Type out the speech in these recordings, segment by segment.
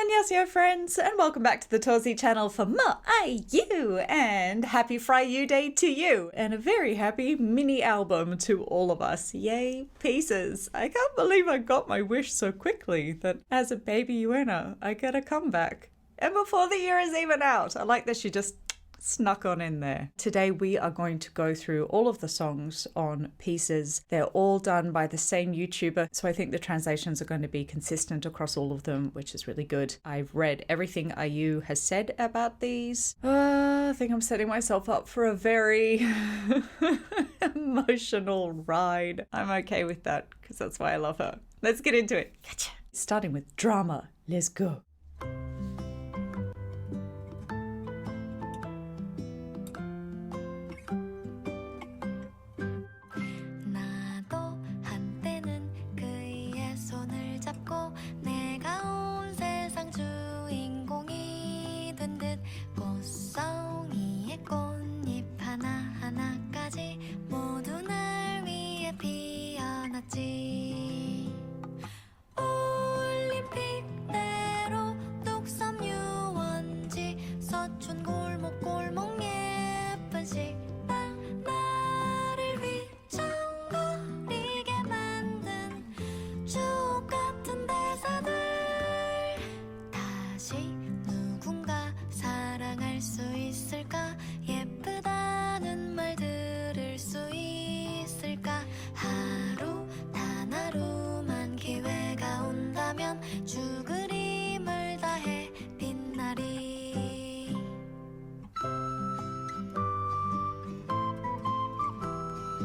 Annyeonghaseyo friends, and welcome back to the Torsie channel for more IU, and happy Friday to you, and a very happy mini album to all of us. Yay, pieces. I can't believe I got my wish so quickly that as a baby Uaena, I get a comeback. And before the year is even out. I like that she just snuck on in there. Today we are going to go through all of the songs on Pieces. They're all done by the same YouTuber, so I think the translations are going to be consistent across all of them, which is really good. I've read everything IU has said about these. I think I'm setting myself up for a very emotional ride. I'm okay with that because that's why I love her. Let's get into it. Gotcha. Starting with drama. Let's go.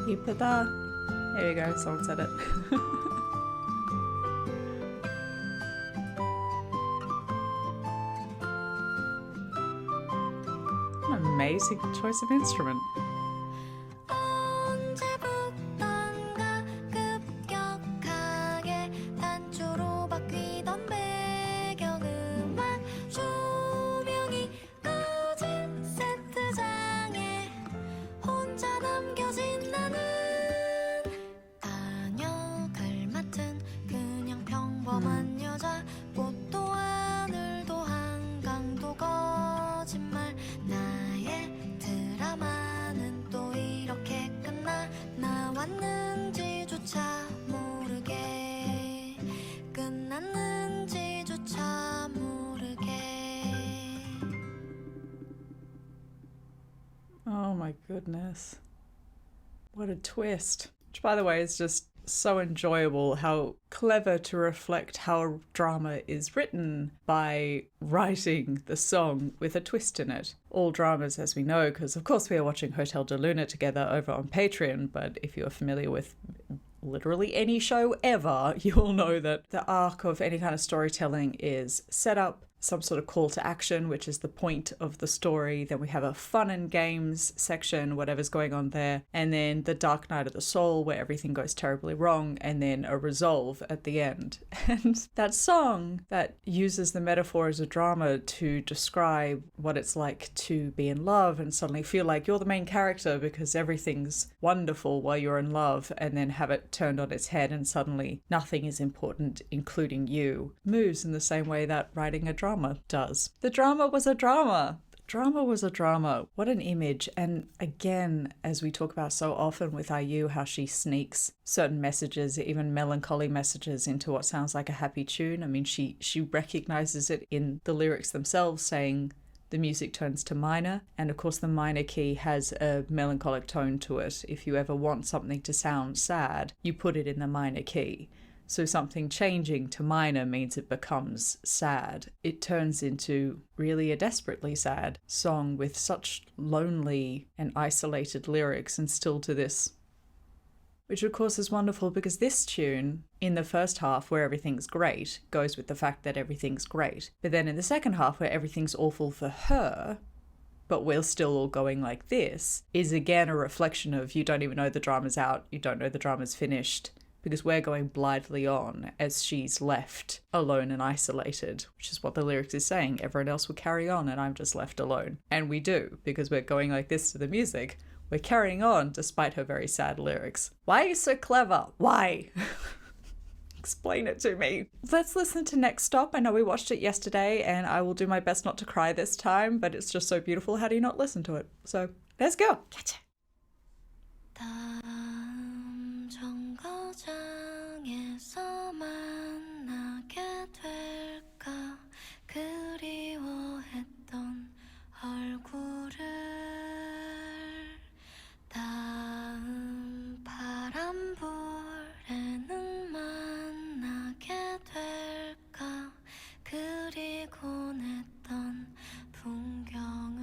이쁘다. There you go, someone said it. An amazing choice of instrument. Oh my goodness. What a twist. Which, by the way, is just so enjoyable, how clever to reflect how a drama is written by writing the song with a twist in it. All dramas, as we know, because of course we are watching Hotel de Luna together over on Patreon, but if you're familiar with literally any show ever, you'll know that the arc of any kind of storytelling is set up, some sort of call to action, which is the point of the story. Then we have a fun and games section, whatever's going on there. And then the dark night of the soul, where everything goes terribly wrong. And then a resolve at the end. And that song that uses the metaphor as a drama to describe what it's like to be in love and suddenly feel like you're the main character because everything's wonderful while you're in love, and then have it turned on its head and suddenly nothing is important, including you, moves in the same way that writing a drama does. The drama was a drama. The drama was a drama. What an image. And again, as we talk about so often with IU, how she sneaks certain messages, even melancholy messages, into what sounds like a happy tune. I mean, she recognizes it in the lyrics themselves, saying the music turns to minor, and of course the minor key has a melancholic tone to it. If you ever want something to sound sad, you put it in the minor key. So something changing to minor means it becomes sad. It turns into really a desperately sad song with such lonely and isolated lyrics, and still to this. Which of course is wonderful because this tune, in the first half where everything's great, goes with the fact that everything's great. But then in the second half where everything's awful for her, but we're still all going like this, is again a reflection of you don't even know the drama's out, you don't know the drama's finished. Because we're going blithely on as she's left alone and isolated, which is what the lyrics is saying. Everyone else will carry on and I'm just left alone. And we do, because we're going like this to the music. We're carrying on despite her very sad lyrics. Why are you so clever? Why? explain it to me. Let's listen to Next Stop. I know we watched it yesterday and I will do my best not to cry this time, but it's just so beautiful. How do you not listen to it? So let's go. Catch it. 다음 정거장에서 만나게 될까 그리워했던 얼굴을 다음 바람불에는 만나게 될까 그리곤 했던 풍경을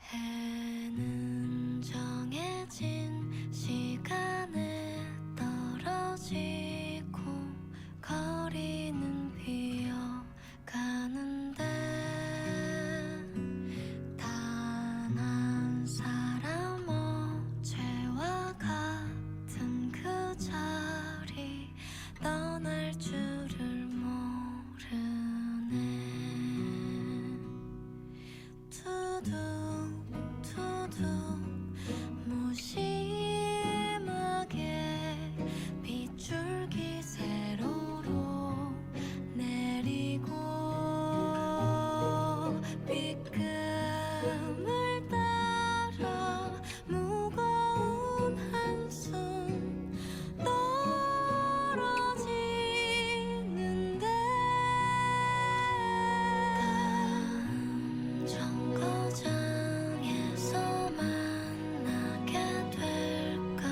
해는 정해진 시간에 떨어지고 거리는 비어가는데 단 한 사람 어제와 같은 그 자리 떠날 줄을 모르네 투둑 무심하게 빗줄기 세로로 내리고 빗금을 따라 무거운 한숨 떨어지는데 다음 정거장에서 만나게 될까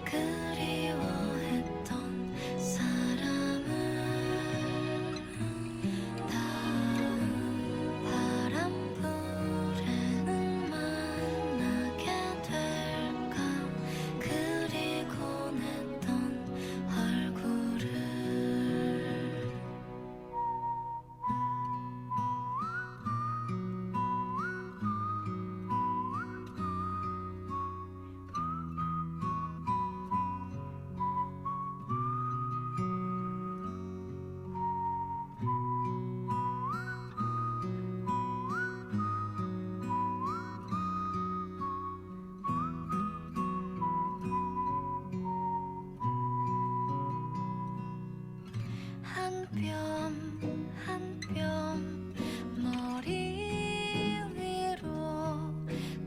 그리워했던 사람을 다음 바람불에는 만나게 될까 그리곤 했던 얼굴을 한 뼘 머리 위로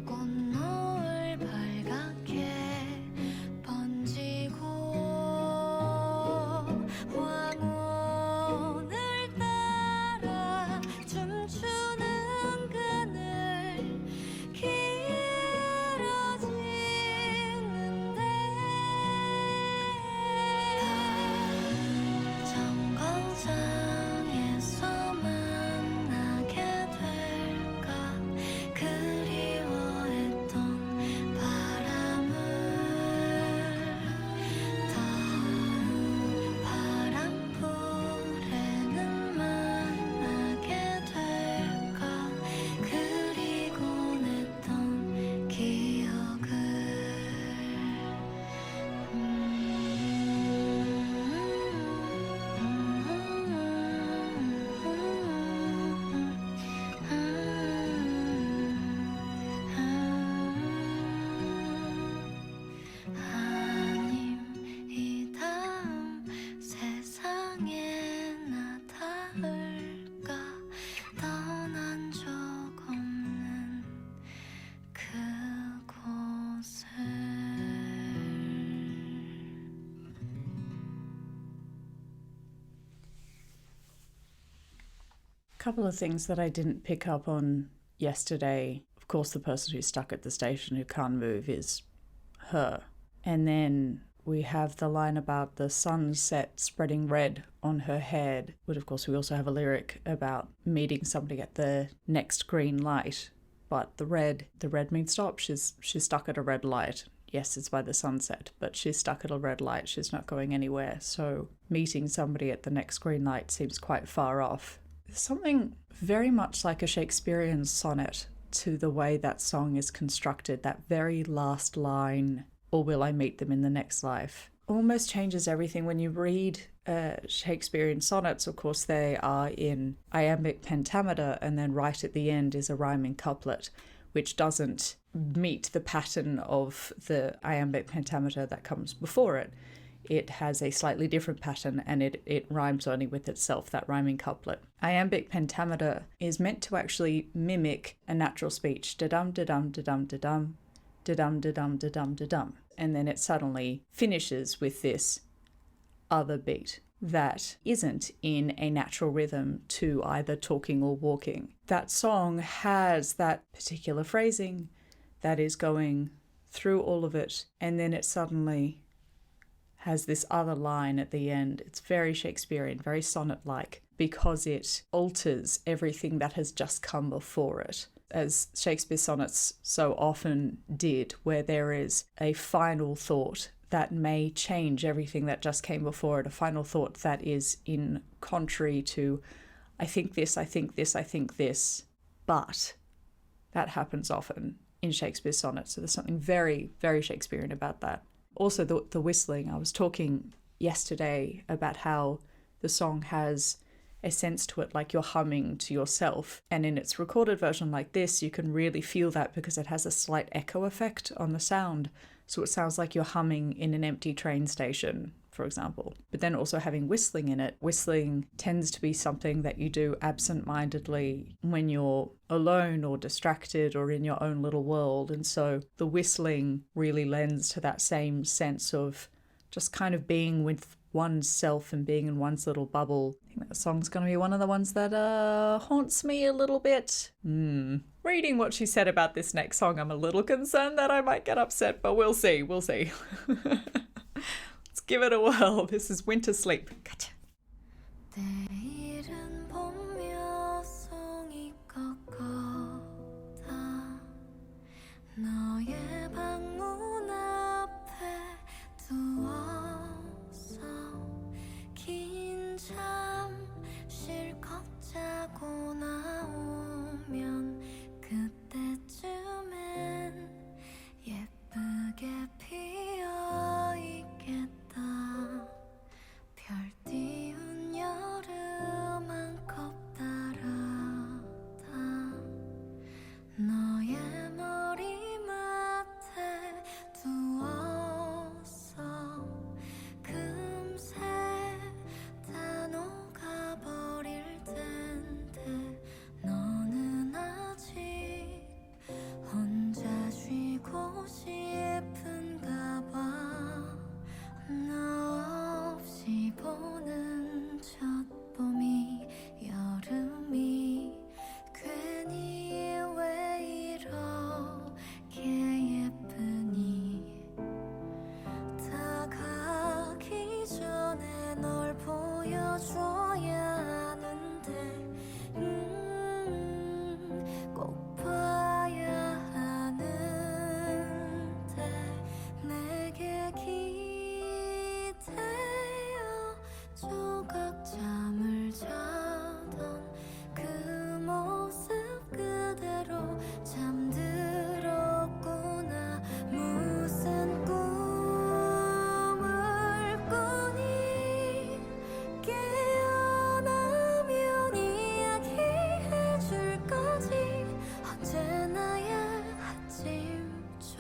꽃노을 발갛게 번지고 황혼을 따라 춤추는 그늘 길어지는데 정거장에서 만나게 될까 그리워했던 바람을 다음 바람불에는 만나게 될까 그리곤 했던 기억을 아님 이 다음 세상에 나 닿을까 떠난 적 없는 그곳을 Couple of things that I didn't pick up on yesterday. Of course, the person who's stuck at the station who can't move is her. And then we have the line about the sunset spreading red on her head. But of course, we also have a lyric about meeting somebody at the next green light. But the red means stop. She's stuck at a red light. Yes, it's by the sunset, but she's stuck at a red light. She's not going anywhere. So meeting somebody at the next green light seems quite far off. There's something very much like a Shakespearean sonnet to the way that song is constructed. That very last line, or will I meet them in the next life, almost changes everything. When you read Shakespearean sonnets, of course, they are in iambic pentameter, and then right at the end is a rhyming couplet, which doesn't meet the pattern of the iambic pentameter that comes before it. it has a slightly different pattern and it rhymes only with itself, that rhyming couplet. Iambic pentameter is meant to actually mimic a natural speech. Da-dum, da-dum, da-dum, da-dum, da-dum, da-dum, da-dum, da-dum. And then it suddenly finishes with this other beat that isn't in a natural rhythm to either talking or walking. That song has that particular phrasing that is going through all of it, and then it suddenly has this other line at the end. It's very Shakespearean, very sonnet-like, because it alters everything that has just come before it, as Shakespeare's sonnets so often did, where there is a final thought that may change everything that just came before it, a final thought that is in contrary to, I think this, I think this, I think this, but that happens often in Shakespeare's sonnets. So there's something very, very Shakespearean about that. Also, the whistling. I was talking yesterday about how the song has a sense to it, like you're humming to yourself. And in its recorded version like this, you can really feel that because it has a slight echo effect on the sound. So it sounds like you're humming in an empty train station, for example. But then also having whistling in it. Whistling tends to be something that you do absent-mindedly when you're alone or distracted or in your own little world. And so the whistling really lends to that same sense of just kind of being with oneself and being in one's little bubble. I think that song's going to be one of the ones that haunts me a little bit. Reading what she said about this next song, I'm a little concerned that I might get upset, but we'll see. Let's give it a whirl. This is Winter Sleep. Gotcha. 내일은 봄 여성이 꺾어다 너의 방문 앞에 두었어 긴 잠 실컷 자고 나오면 그때쯤엔 예쁘게 피어있겠다 별 띄운 여름 한 컵 따라다 너의 머리맡에 두었어 금세 다 녹아버릴 텐데 너는 아직 혼자 쉬고 싶은가 봐 너 없이 보는 첫 봄이 여름이 괜히 왜 이렇게 예쁘니 다가기 전에 널 보여줘야 하는데 꼭 봐야 하는데 내게 기대어 조각 잠을 자던 그 모습 그대로 잠들었구나 무슨 꿈을 꾸니 깨어나면 이야기해줄 거지 언제나의 아침처럼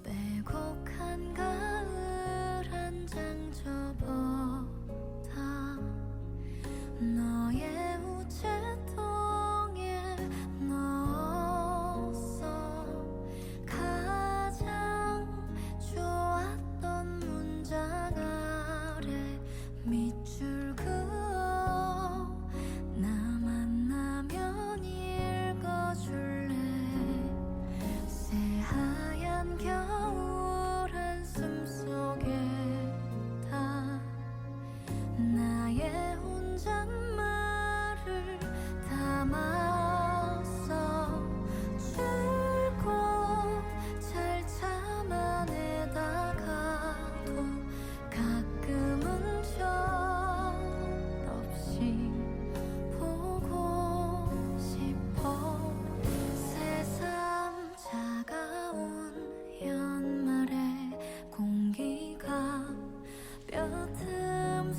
빼곡한 가을 한 장 저보다 너의 우체통에 넣었어 가장 좋았던 문장 아래 밑줄 그어 나 만나면 읽어줄래 새하얀 겨울 한숨 속에 다 나의 혼잣말을 담았어 줄곧 잘 참아내다가도 가끔은 철없이 보고 싶어 새삼 차가운 연말의 공기가 뼈 틈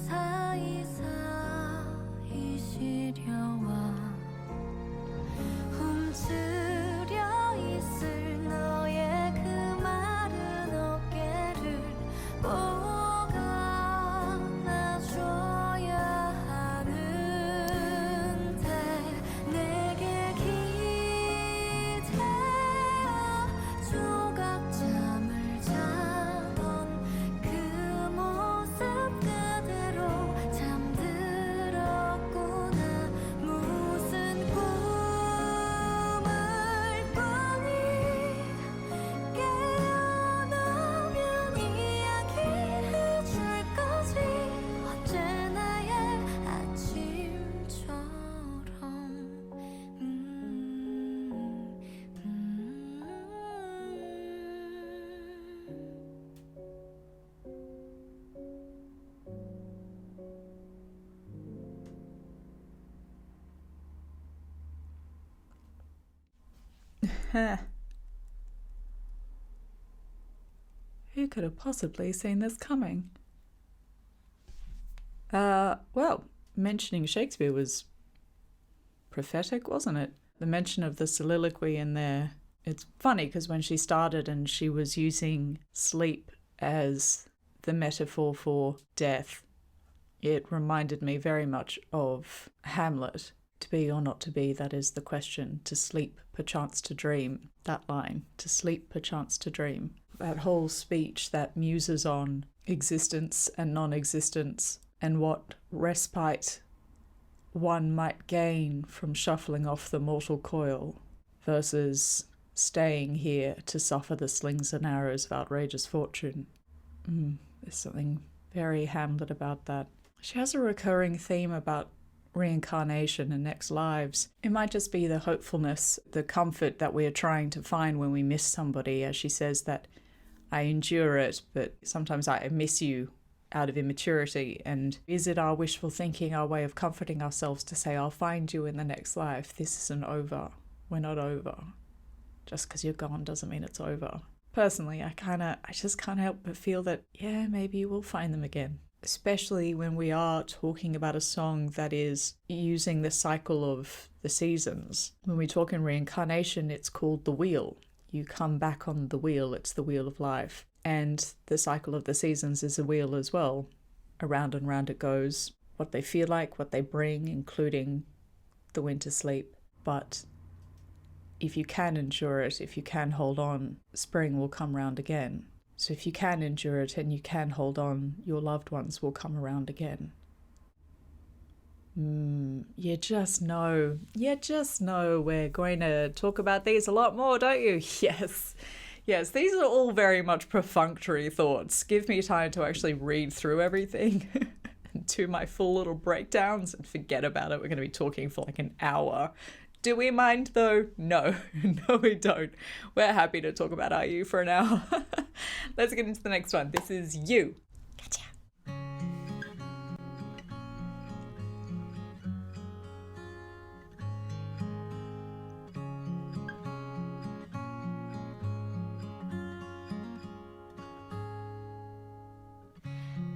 Who could have possibly seen this coming? Well, mentioning Shakespeare was prophetic, wasn't it? The mention of the soliloquy in there. It's funny because when she started and she was using sleep as the metaphor for death, it reminded me very much of Hamlet. To be or not to be, that is the question. To sleep, perchance to dream. That line, to sleep, perchance to dream. That whole speech that muses on existence and non-existence and what respite one might gain from shuffling off the mortal coil versus staying here to suffer the slings and arrows of outrageous fortune. There's something very Hamlet about that. She has a recurring theme about reincarnation and next lives. It might just be the hopefulness, the comfort that we are trying to find when we miss somebody, as she says that I endure it, but sometimes I miss you out of immaturity. And is it our wishful thinking, our way of comforting ourselves to say, I'll find you in the next life. This isn't over. We're not over. Just because you're gone doesn't mean it's over. Personally, I just can't help but feel that, yeah, maybe you will find them again. Especially when we are talking about a song that is using the cycle of the seasons. When we talk in reincarnation, it's called the wheel. You come back on the wheel, it's the wheel of life. And the cycle of the seasons is a wheel as well. Around and round it goes. What they feel like, what they bring, including the winter sleep. But if you can endure it, if you can hold on, spring will come round again. So if you can endure it and you can hold on, your loved ones will come around again. You just know we're going to talk about these a lot more, don't you? Yes, these are all very much perfunctory thoughts. Give me time to actually read through everything and do my full little breakdowns and forget about it. We're going to be talking for like an hour. Do we mind though? No, no we don't. We're happy to talk about Are You for an hour. Let's get into the next one. This is You. Gotcha.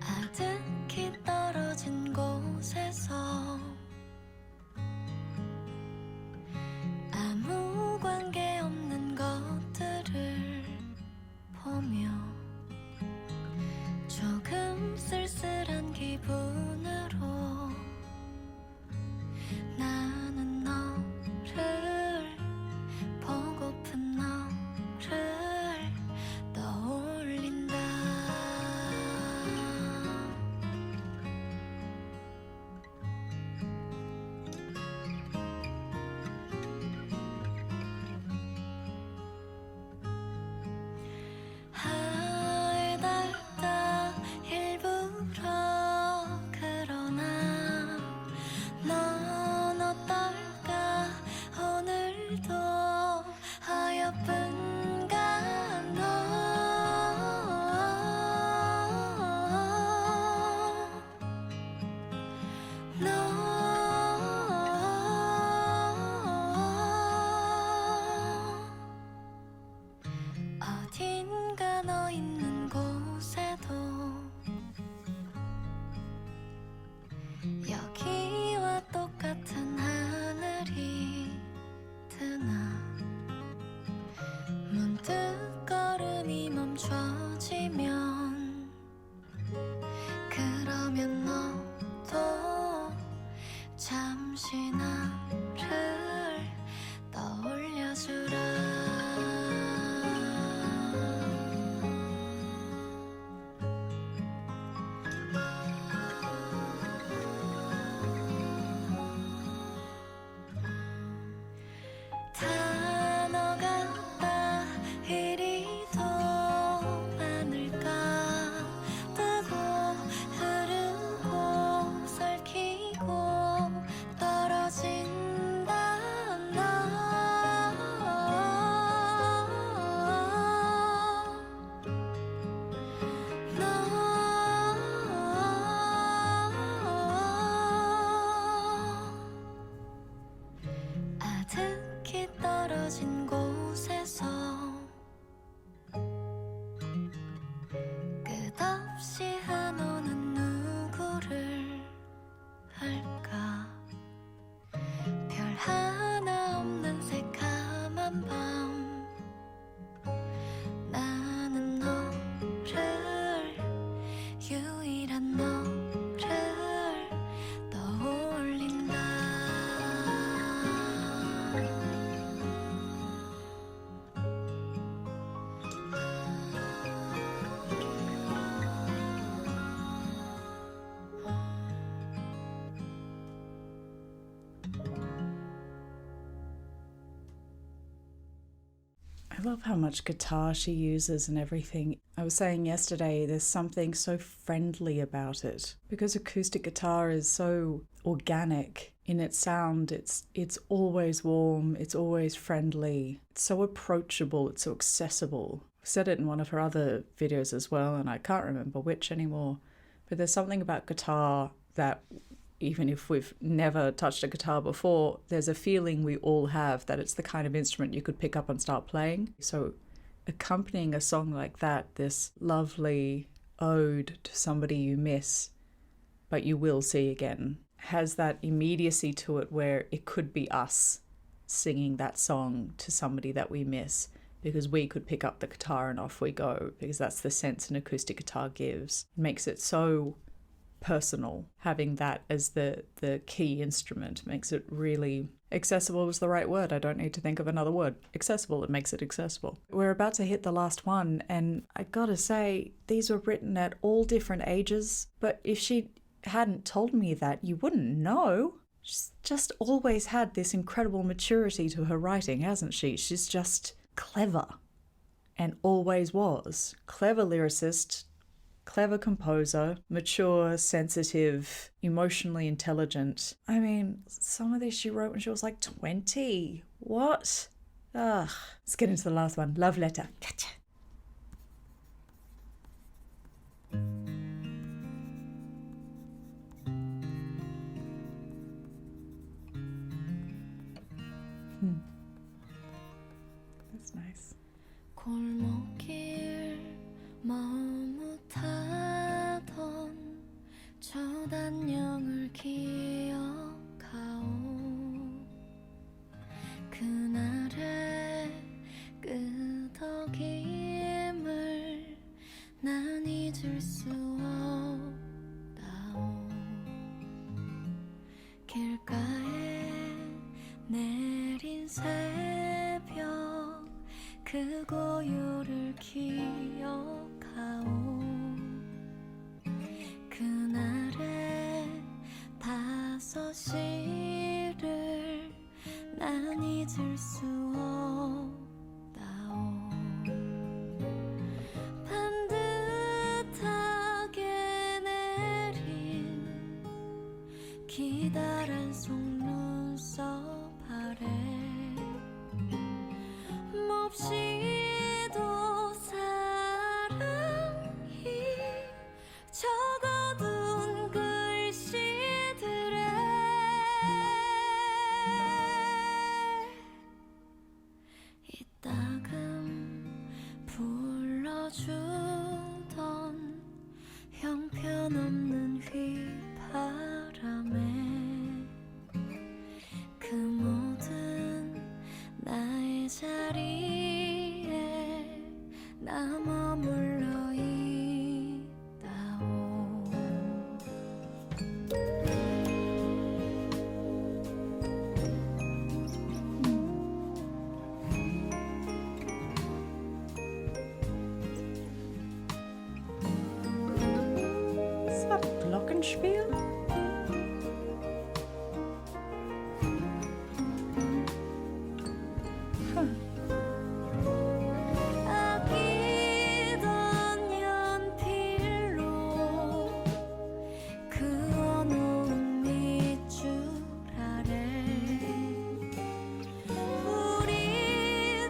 아득히 떨어진 곳에서 아무 관계 없는 것들을 보며 조금 쓸쓸한 기분으로 나는 너를 보고픈 너를 떠올린다. 알달다 일부러 그러나 넌 어떨까 오늘도 어여쁜가 너 어딘가 너 있는 곳에도 여기와 똑같은 하늘이 드나 문득 걸음이 멈춰지면 그러면 너도 잠시 나를 떠올려주라. 단어가 이리도 많을까 뜨고 흐르고 설키고 떨어지고 I love how much guitar she uses and everything. I was saying yesterday, there's something so friendly about it. Because acoustic guitar is so organic in its sound, it's always warm, it's always friendly, it's so approachable, it's so accessible. I said it in one of her other videos as well, and I can't remember which anymore. But there's something about guitar that even if we've never touched a guitar before, there's a feeling we all have that it's the kind of instrument you could pick up and start playing. So accompanying a song like that, this lovely ode to somebody you miss, but you will see again, has that immediacy to it where it could be us singing that song to somebody that we miss, because we could pick up the guitar and off we go, because that's the sense an acoustic guitar gives. It makes it so personal. Having that as the key instrument makes it really accessible was the right word. I don't need to think of another word. Accessible, it makes it accessible. We're about to hit the last one, and I gotta say, these were written at all different ages, but if she hadn't told me that, you wouldn't know. She's just always had this incredible maturity to her writing, hasn't she? She's just clever, and always was. Clever lyricist, clever composer, mature, sensitive, emotionally intelligent. I mean, some of these she wrote when she was like 20. What? Ugh. Let's get into the last one. Love letter. Gotcha. That's nice. 골목길 머뭇하던 저 단령을 기억하오. 그날의 끄덕임을 난 잊을 수 없다오. 길가에 내린 새벽 그 고요를 기억하오. 그날의 5시를 난 잊을 수 없다오. 반듯하게 내린 기다란 속눈썹 아래 몹시도 사랑이 적어둔 글씨들에 이따금 불러주던 형편없는 휘바람에 그 모든 나의 자리에 나 머물러 있다오. Is that Glockenspiel? 아끼던 연필로 그어놓은 밑줄 아래 우리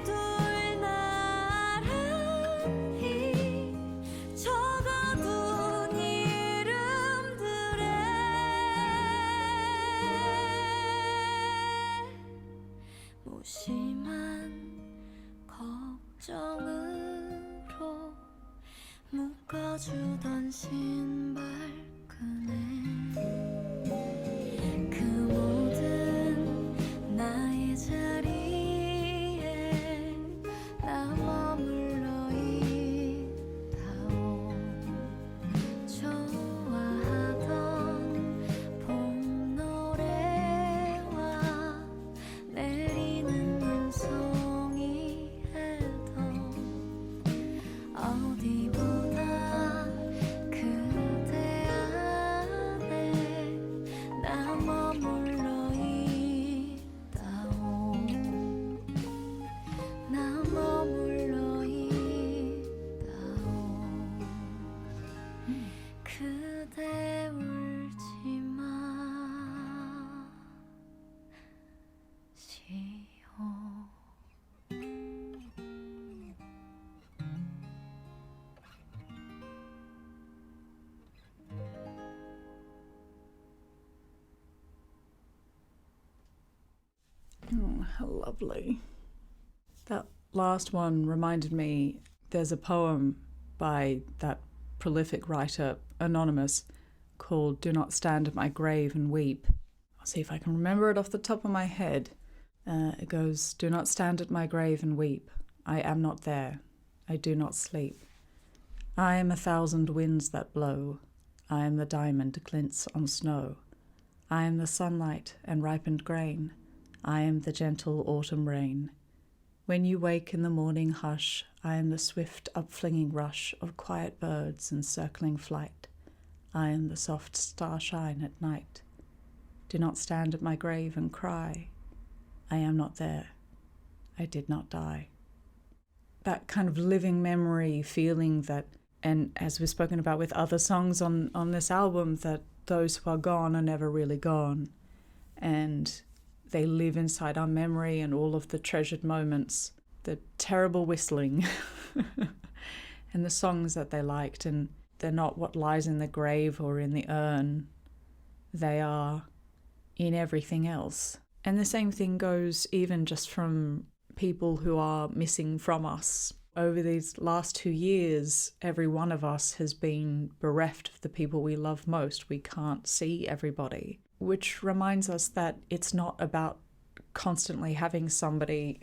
둘 나란히 적어둔 이름들에 무심한 걱정으로 묶어주던 신발끈에 그 모든 나의 자리에 나 머물러 있다오. 좋아하던 봄 노래와 내리는 눈송이에도 어디보다 그대 안에 나 머물러 있다오. Oh, how lovely. That last one reminded me, there's a poem by that prolific writer, Anonymous, called Do Not Stand at My Grave and Weep. I'll see if I can remember it off the top of my head. It goes, do not stand at my grave and weep. I am not there. I do not sleep. I am 1,000 winds that blow. I am the diamond glints on snow. I am the sunlight and ripened grain. I am the gentle autumn rain. When you wake in the morning hush, I am the swift upflinging rush of quiet birds in circling flight. I am the soft starshine at night. Do not stand at my grave and cry. I am not there. I did not die. That kind of living memory feeling that, and as we've spoken about with other songs on this album, that those who are gone are never really gone. And they live inside our memory and all of the treasured moments, the terrible whistling and the songs that they liked. And they're not what lies in the grave or in the urn. They are in everything else. And the same thing goes even just from people who are missing from us. Over these last 2 years, every one of us has been bereft of the people we love most. We can't see everybody, which reminds us that it's not about constantly having somebody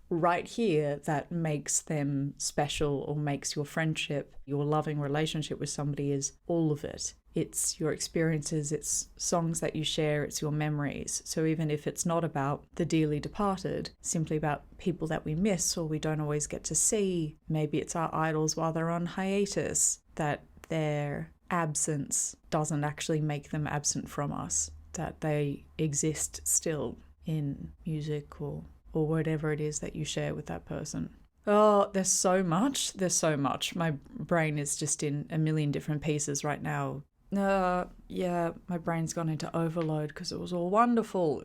right here that makes them special or makes your friendship, your loving relationship with somebody is all of it. It's your experiences, it's songs that you share, it's your memories. So even if it's not about the dearly departed, simply about people that we miss or we don't always get to see, maybe it's our idols while they're on hiatus, that their absence doesn't actually make them absent from us, that they exist still in music or whatever it is that you share with that person. Oh, there's so much. My brain is just in a million different pieces right now. Yeah, my brain's gone into overload because it was all wonderful.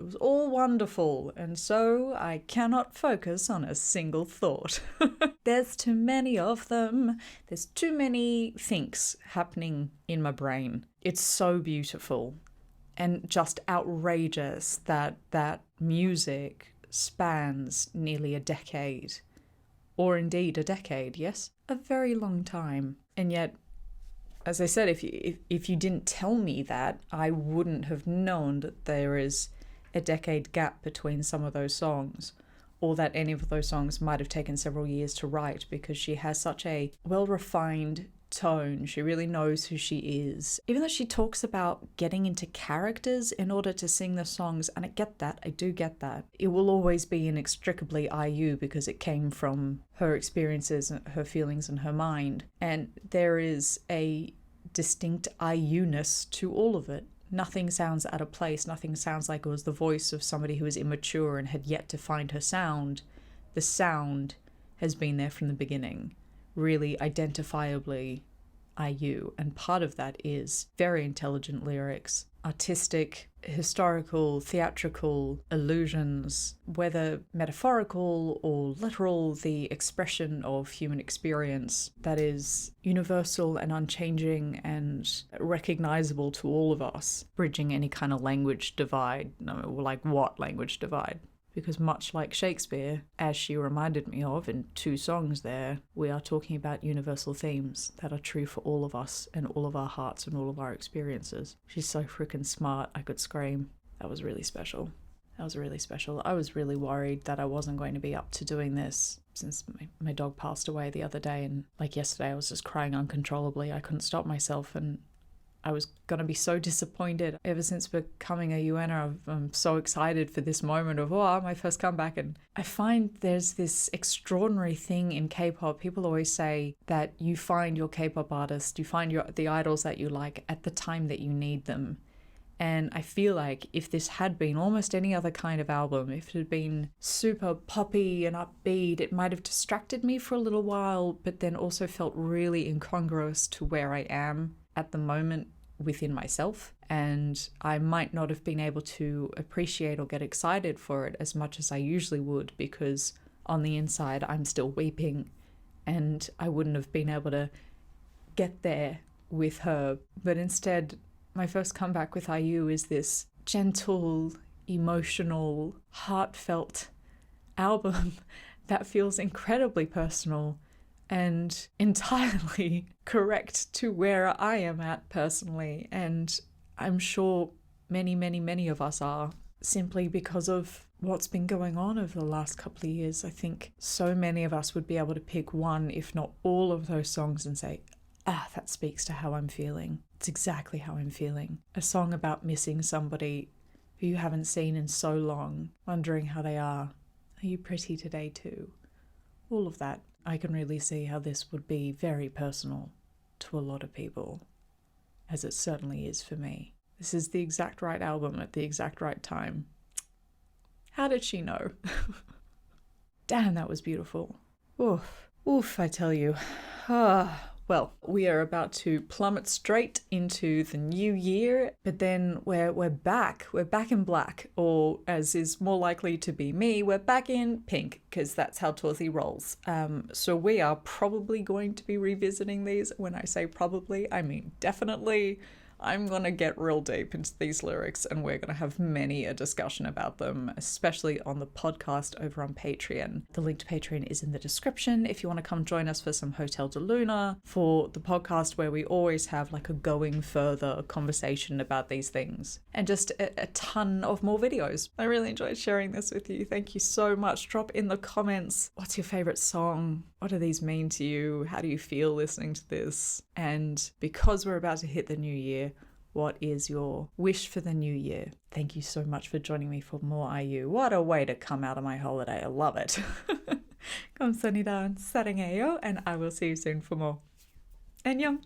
And so I cannot focus on a single thought. There's too many of them. There's too many things happening in my brain. It's so beautiful and just outrageous that music spans nearly a decade. Or indeed a decade, yes? A very long time. And yet, as I said, if you didn't tell me that, I wouldn't have known that there is a decade gap between some of those songs, or that any of those songs might have taken several years to write, because she has such a well-refined tone. She really knows who she is. Even though she talks about getting into characters in order to sing the songs, and I do get that. It will always be inextricably IU because it came from her experiences, her feelings, and her mind. And there is a distinct IU-ness to all of it. Nothing sounds out of place. Nothing sounds like it was the voice of somebody who was immature and had yet to find her sound. The sound has been there from the beginning. Really identifiably IU, and part of that is very intelligent lyrics, artistic, historical, theatrical allusions, whether metaphorical or literal, the expression of human experience that is universal and unchanging and recognizable to all of us, bridging any kind of language divide. No, like what language divide? Because much like Shakespeare, as she reminded me of in 2 songs there, we are talking about universal themes that are true for all of us and all of our hearts and all of our experiences. She's so freaking smart, I could scream. That was really special. I was really worried that I wasn't going to be up to doing this since my dog passed away the other day, and like yesterday I was just crying uncontrollably. I couldn't stop myself, and I was going to be so disappointed. Ever since becoming a Uaena, I'm so excited for this moment of, my first comeback. And I find there's this extraordinary thing in K-pop. People always say that you find your K-pop artist, you find the idols that you like at the time that you need them. And I feel like if this had been almost any other kind of album, if it had been super poppy and upbeat, it might have distracted me for a little while, but then also felt really incongruous to where I am at the moment within myself, and I might not have been able to appreciate or get excited for it as much as I usually would, because on the inside I'm still weeping and I wouldn't have been able to get there with her. But instead, my first comeback with IU is this gentle, emotional, heartfelt album that feels incredibly personal and entirely correct to where I am at personally. And I'm sure many of us are, simply because of what's been going on over the last couple of years. I think so many of us would be able to pick one, if not all of those songs and say, that speaks to how I'm feeling. It's exactly how I'm feeling. A song about missing somebody who you haven't seen in so long, wondering how they are. Are you pretty today too? All of that. I can really see how this would be very personal to a lot of people, as it certainly is for me. This is the exact right album at the exact right time. How did she know? Damn, that was beautiful. Oof, I tell you. Well, we are about to plummet straight into the new year, but then we're back. We're back in black, or as is more likely to be me, we're back in pink, because that's how Torsie rolls. So we are probably going to be revisiting these. When I say probably, I mean definitely. I'm going to get real deep into these lyrics, and we're going to have many a discussion about them, especially on the podcast over on Patreon. The link to Patreon is in the description if you want to come join us for some Hotel de Luna, for the podcast where we always have like a going further conversation about these things, and just a ton of more videos. I really enjoyed sharing this with you. Thank you so much. Drop in the comments, what's your favorite song? What do these mean to you? How do you feel listening to this? And because we're about to hit the new year, what is your wish for the new year? Thank you so much for joining me for more IU. What a way to come out of my holiday. I love it. 감사합니다. 사랑해요. And I will see you soon for more. 안녕.